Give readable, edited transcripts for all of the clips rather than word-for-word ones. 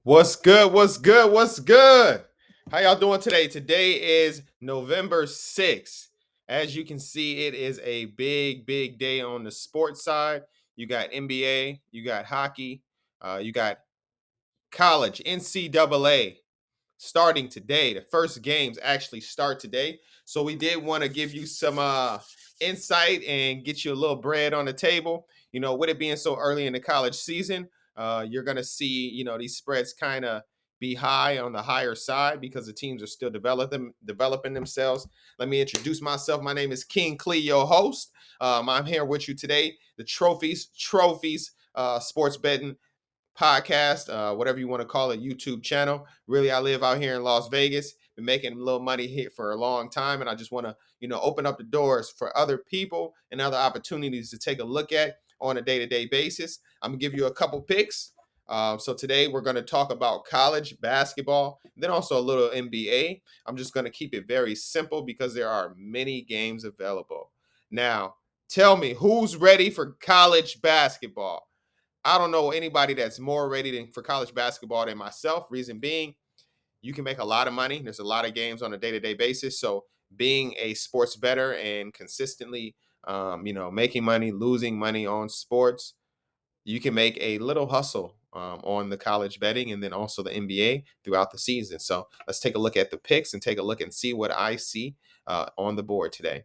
What's good? What's good? What's good? How y'all doing today? Today is November 6th. As you can see, it is a big day on the sports side. You got NBA, you got hockey, you got college, NCAA starting today. The first games actually start today. So we did want to give you some insight and get you a little bread on the table. With it being so early in the college season, you're going to see, these spreads kind of be high on the higher side because the teams are still developing themselves. Let me introduce myself. My name is King Clee, your host. I'm here with you today. The Trophies, sports betting podcast, whatever you want to call it, YouTube channel. Really, I live out here in Las Vegas. Been making a little money here for a long time, and I just want to, open up the doors for other people and other opportunities to take a look at on a day-to-day basis. I'm gonna give you a couple picks. So today we're going to talk about college basketball, then also a little NBA. I'm just going to keep it very simple because there are many games available. Now, tell me who's ready for college basketball? I don't know anybody that's more ready for college basketball than myself. Reason being, you can make a lot of money. There's a lot of games on a day-to-day basis. So being a sports bettor and consistently, making money, losing money on sports, you can make a little hustle on the college betting and then also the NBA throughout the season. So let's take a look at the picks and take a look and see what I see on the board today.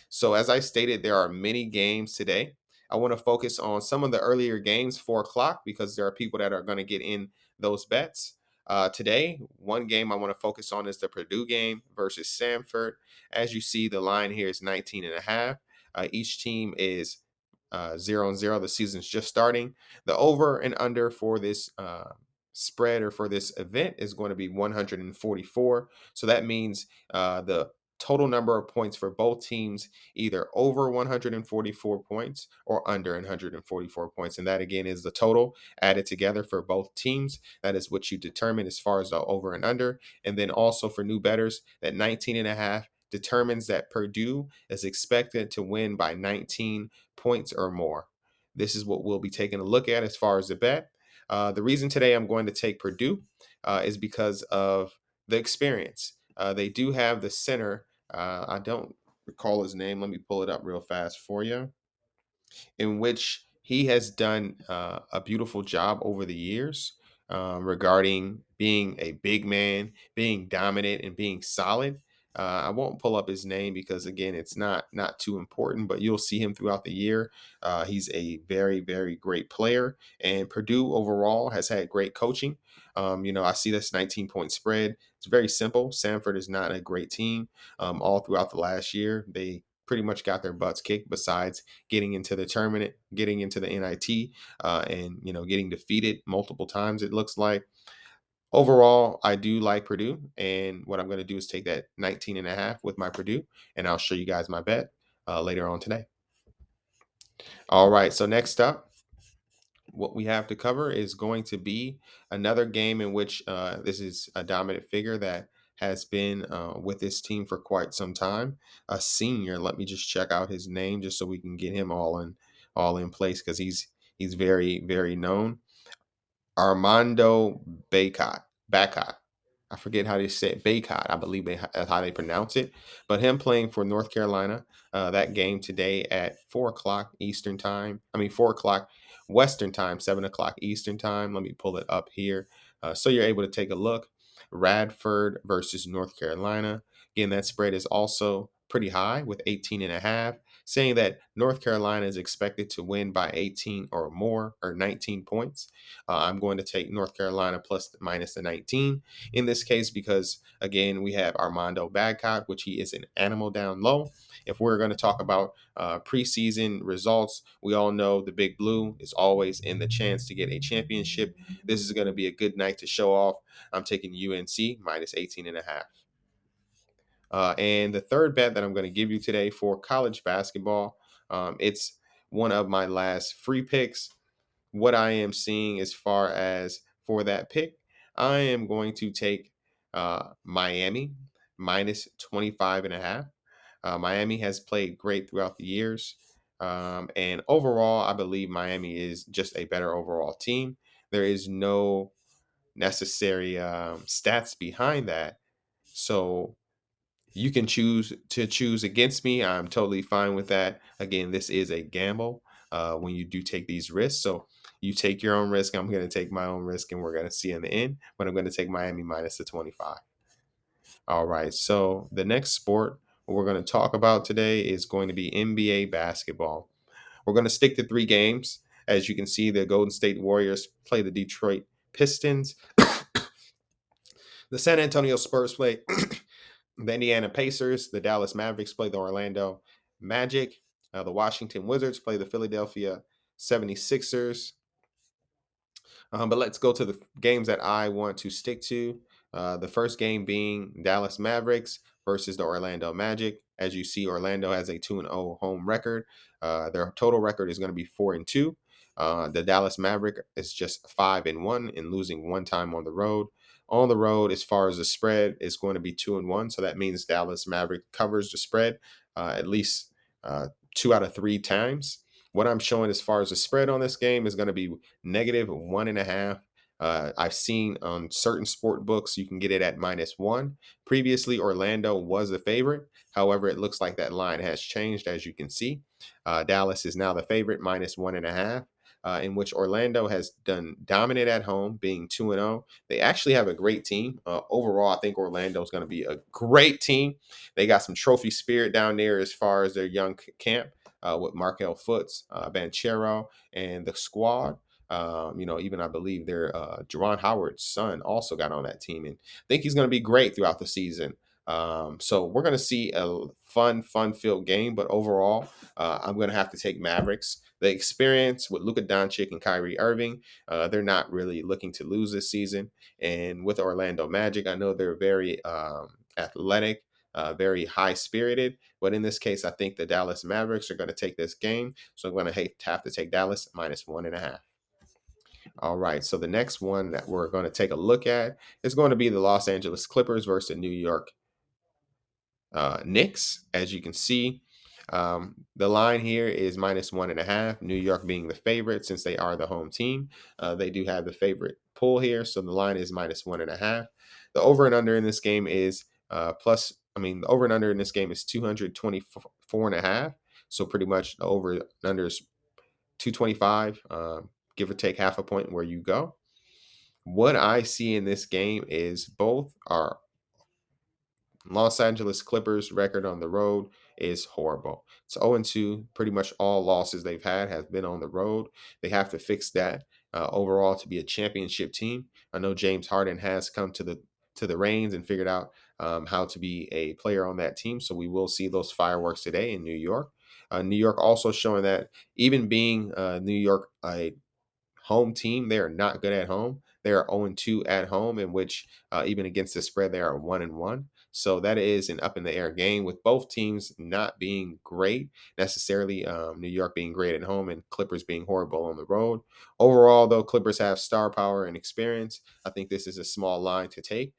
So as I stated, there are many games today. I want to focus on some of the earlier games, 4 o'clock, because there are people that are going to get in those bets. Today, one game I want to focus on is the Purdue game versus Samford. As you see, the line here is 19 and a half. Each team is 0-0. The season's just starting. The over and under for this spread or for this event is going to be 144. So that means the total number of points for both teams either over 144 points or under 144 points. And that again is the total added together for both teams. That is what you determine as far as the over and under. And then also for new bettors, that 19 and a half determines that Purdue is expected to win by 19 points or more. This is what we'll be taking a look at as far as the bet. The reason today I'm going to take Purdue is because of the experience. They do have the center. I don't recall his name. Let me pull it up real fast for you, in which he has done a beautiful job over the years regarding being a big man, being dominant, and being solid. I won't pull up his name because again, it's not too important, but you'll see him throughout the year. He's a very great player, and Purdue overall has had great coaching. I see this 19-point spread. It's very simple. Samford is not a great team. All throughout the last year, they pretty much got their butts kicked. Besides getting into the tournament, getting into the NIT, and getting defeated multiple times. It looks like overall, I do like Purdue, and what I'm going to do is take that 19 and a half with my Purdue, and I'll show you guys my bet later on today. All right, so next up, what we have to cover is going to be another game in which this is a dominant figure that has been with this team for quite some time. A senior. Let me just check out his name just so we can get him all in place because he's very known. Armando Bacot. I forget how they say it. Bacot, I believe that's how they pronounce it. But him playing for North Carolina, that game today at 4 o'clock Eastern time. 4 o'clock Western time, 7 o'clock Eastern time. Let me pull it up here so you're able to take a look. Radford versus North Carolina. Again, that spread is also pretty high with 18 and a half, saying that North Carolina is expected to win by 18 or more or 19 points. I'm going to take North Carolina plus minus the 19 in this case because, again, we have Armando Bacot, which he is an animal down low. If we're going to talk about preseason results, we all know the Big Blue is always in the chance to get a championship. This is going to be a good night to show off. I'm taking UNC minus 18 and a half. And the third bet that I'm going to give you today for college basketball, it's one of my last free picks. What I am seeing as far as for that pick, I am going to take Miami minus 25 and a half. Miami has played great throughout the years. And overall, I believe Miami is just a better overall team. There is no necessary stats behind that. So you can choose against me. I'm totally fine with that. Again, this is a gamble when you do take these risks. So you take your own risk. I'm going to take my own risk, and we're going to see in the end. But I'm going to take Miami minus the 25. All right. So the next sport we're going to talk about today is going to be NBA basketball. We're going to stick to 3 games. As you can see, the Golden State Warriors play the Detroit Pistons. The San Antonio Spurs play the Indiana Pacers. The Dallas Mavericks play the Orlando Magic. The Washington Wizards play the Philadelphia 76ers. But let's go to the games that I want to stick to. The first game being Dallas Mavericks versus the Orlando Magic. As you see, Orlando has a 2-0 home record. Their total record is going to be 4-2. The Dallas Maverick is just 5-1 and losing one time on the road. On the road, as far as the spread, is going to be 2-1. So that means Dallas Maverick covers the spread at least 2 out of 3 times. What I'm showing as far as the spread on this game is going to be -1.5. I've seen on certain sport books you can get it at -1. Previously, Orlando was the favorite. However, it looks like that line has changed, as you can see. Dallas is now the favorite, -1.5. In which Orlando has done dominant at home, being 2-0. They actually have a great team. Overall, I think Orlando is going to be a great team. They got some trophy spirit down there as far as their young camp with Markel Foots, Banchero, and the squad. Even I believe their Jerron Howard's son also got on that team, and I think he's going to be great throughout the season. So we're going to see a fun-filled game, but overall, I'm going to have to take Mavericks. The experience with Luka Doncic and Kyrie Irving, they're not really looking to lose this season. And with Orlando Magic, I know they're very athletic, very high-spirited. But in this case, I think the Dallas Mavericks are going to take this game. So I'm going to have to take Dallas -1.5. All right. So the next one that we're going to take a look at is going to be the Los Angeles Clippers versus the New York Knicks. As you can see, the line here is -1.5. New York being the favorite since they are the home team. They do have the favorite pull here, so the line is -1.5. The over and under in this game is the over and under in this game is 224.5. So pretty much the over and under is 225, give or take half a point where you go. What I see in this game is both are Los Angeles Clippers record on the road is horrible. It's 0-2. Pretty much all losses they've had have been on the road. They have to fix that overall to be a championship team. I know James Harden has come to the reins and figured out how to be a player on that team. So we will see those fireworks today in New York. New York also showing that even being New York a home team, they are not good at home. They are 0-2 at home, in which even against the spread, they are 1-1. So that is an up in the air game with both teams not being great necessarily. New York being great at home and Clippers being horrible on the road. Overall, though, Clippers have star power and experience. I think this is a small line to take.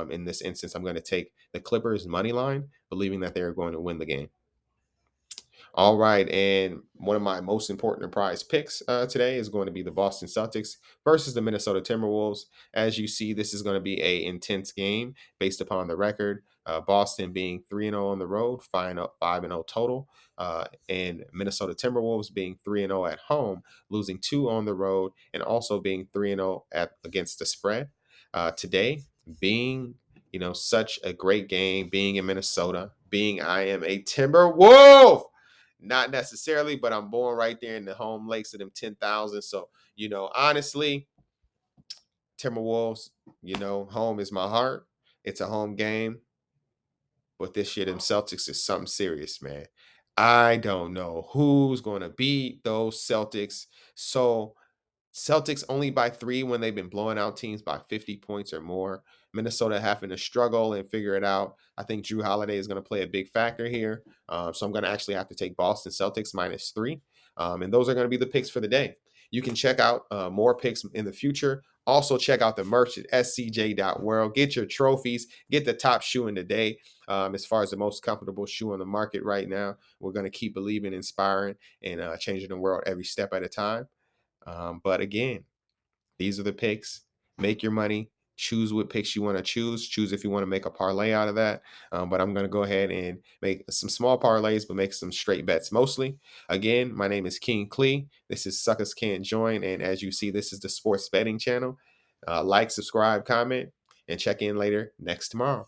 In this instance, I'm going to take the Clippers money line, believing that they are going to win the game. All right, and one of my most important prize picks today is going to be the Boston Celtics versus the Minnesota Timberwolves. As you see, this is going to be a intense game based upon the record. Boston being 3-0 on the road, 5-0 total, and Minnesota Timberwolves being 3-0 at home, losing 2 on the road, and also being 3-0 at against the spread. Today, being such a great game, being in Minnesota, being I am a Timberwolf. Not necessarily, but I'm born right there in the home lakes of them 10,000. So, honestly, Timberwolves, home is my heart. It's a home game. But this year, them Celtics is something serious, man. I don't know who's going to beat those Celtics. So Celtics only by 3 when they've been blowing out teams by 50 points or more. Minnesota having to struggle and figure it out. I think Drew Holiday is going to play a big factor here. So I'm going to actually have to take Boston Celtics -3. And those are going to be the picks for the day. You can check out more picks in the future. Also, check out the merch at scj.world. Get your trophies. Get the top shoe in the day as far as the most comfortable shoe on the market right now. We're going to keep believing, inspiring, and changing the world every step at a time. But again, these are the picks. make your money. Choose what picks you want to choose. Choose if you want to make a parlay out of that. But I'm going to go ahead and make some small parlays, but make some straight bets mostly. Again, my name is King Klee. This is Suckers Can't Join. And as you see, this is the sports betting channel. Like, subscribe, comment, and check in later next tomorrow.